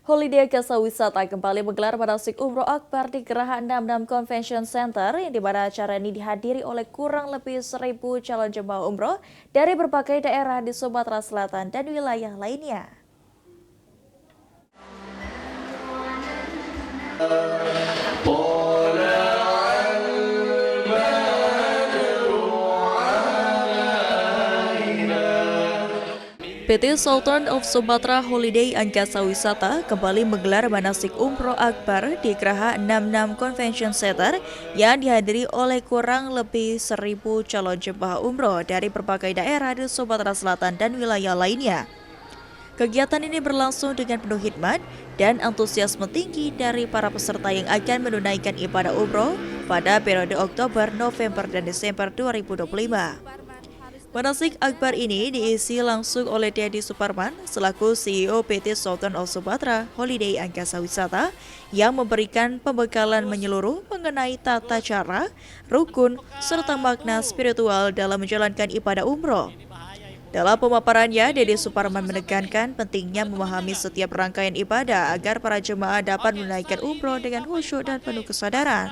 Holiday Jasa Wisata kembali menggelar manasik Umroh Akbar di Geraha 66 Convention Center yang dimana acara ini dihadiri oleh kurang lebih 1.000 calon jemaah umroh dari berbagai daerah di Sumatera Selatan dan wilayah lainnya. PT Sultan of Sumatra Holiday and Jasa Wisata kembali menggelar manasik Umroh Akbar di Geraha 66 Convention Center yang dihadiri oleh kurang lebih 1.000 calon jemaah umroh dari berbagai daerah di Sumatera Selatan dan wilayah lainnya. Kegiatan ini berlangsung dengan penuh hikmat dan antusiasme tinggi dari para peserta yang akan menunaikan ibadah umroh pada periode Oktober, November, dan Desember 2025. Manasik Akbar ini diisi langsung oleh Deddy Suparman selaku CEO PT Sultan of Sumatra Holiday and Jasa Wisata yang memberikan pembekalan menyeluruh mengenai tata cara, rukun, serta makna spiritual dalam menjalankan ibadah umroh. Dalam pemaparannya, Deddy Suparman menekankan pentingnya memahami setiap rangkaian ibadah agar para jemaah dapat menunaikan umroh dengan khusyuk dan penuh kesadaran.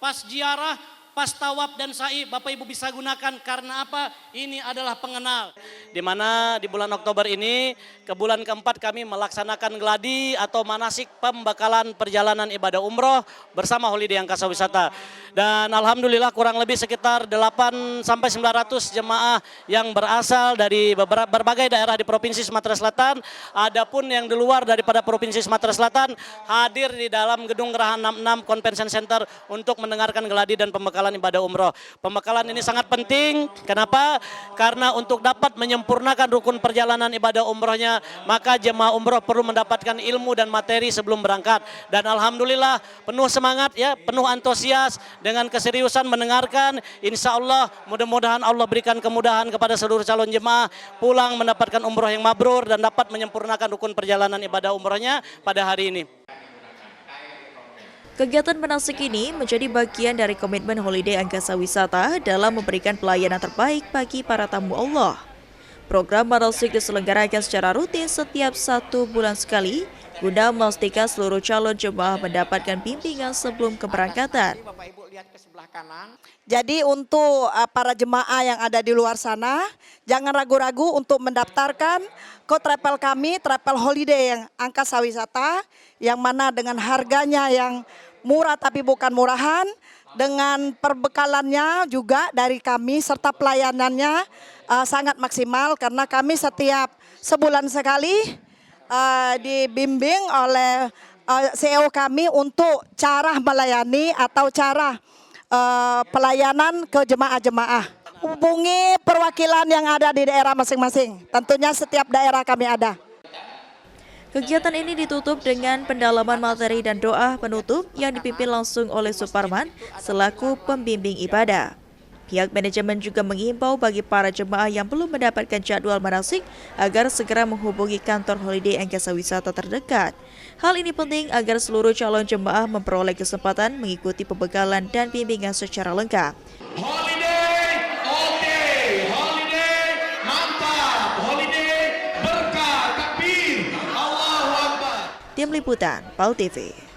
Pas ziarah, pas tawaf dan sa'i, Bapak Ibu bisa gunakan karena apa? Ini adalah pengenal. Di mana di bulan Oktober ini, ke bulan keempat kami melaksanakan gladi atau manasik pembekalan perjalanan ibadah umroh bersama Holiday Jasa Wisata. Dan alhamdulillah kurang lebih sekitar 8 sampai 900 jemaah yang berasal dari berbagai daerah di Provinsi Sumatera Selatan. Adapun yang di luar daripada Provinsi Sumatera Selatan hadir di dalam gedung Geraha 66 Convention Center untuk mendengarkan gladi dan pembekalan ibadah umroh. Pembekalan ini sangat penting. Kenapa? Karena untuk dapat menyempurnakan rukun perjalanan ibadah umrohnya, maka jemaah umroh perlu mendapatkan ilmu dan materi sebelum berangkat. Dan alhamdulillah penuh semangat ya, penuh antusias dengan keseriusan mendengarkan. Insya Allah mudah-mudahan Allah berikan kemudahan kepada seluruh calon jemaah pulang mendapatkan umroh yang mabrur dan dapat menyempurnakan rukun perjalanan ibadah umrohnya pada hari ini. Kegiatan manasik ini menjadi bagian dari komitmen Holiday Jasa Wisata dalam memberikan pelayanan terbaik bagi para tamu Allah. Program manasik diselenggarakan secara rutin setiap 1 bulan sekali, guna memastikan seluruh calon jemaah mendapatkan bimbingan sebelum keberangkatan. Jadi untuk para jemaah yang ada di luar sana, jangan ragu-ragu untuk mendaftarkan ke travel kami, Travel Holiday yang Jasa Wisata, yang mana dengan harganya yang murah tapi bukan murahan, dengan perbekalannya juga dari kami serta pelayanannya sangat maksimal karena kami setiap sebulan sekali dibimbing oleh CEO kami untuk cara melayani atau cara pelayanan ke jemaah-jemaah. Hubungi perwakilan yang ada di daerah masing-masing. Tentunya setiap daerah kami ada. Kegiatan ini ditutup dengan pendalaman materi dan doa penutup yang dipimpin langsung oleh Suparman selaku pembimbing ibadah. Pihak manajemen juga mengimbau bagi para jemaah yang belum mendapatkan jadwal manasik agar segera menghubungi kantor Holiday Jasa Wisata terdekat. Hal ini penting agar seluruh calon jemaah memperoleh kesempatan mengikuti pembekalan dan bimbingan secara lengkap. Holiday, oke, holiday, mantap, holiday, berkah, takbir, Allahu Akbar. Tim Liputan, PAL TV.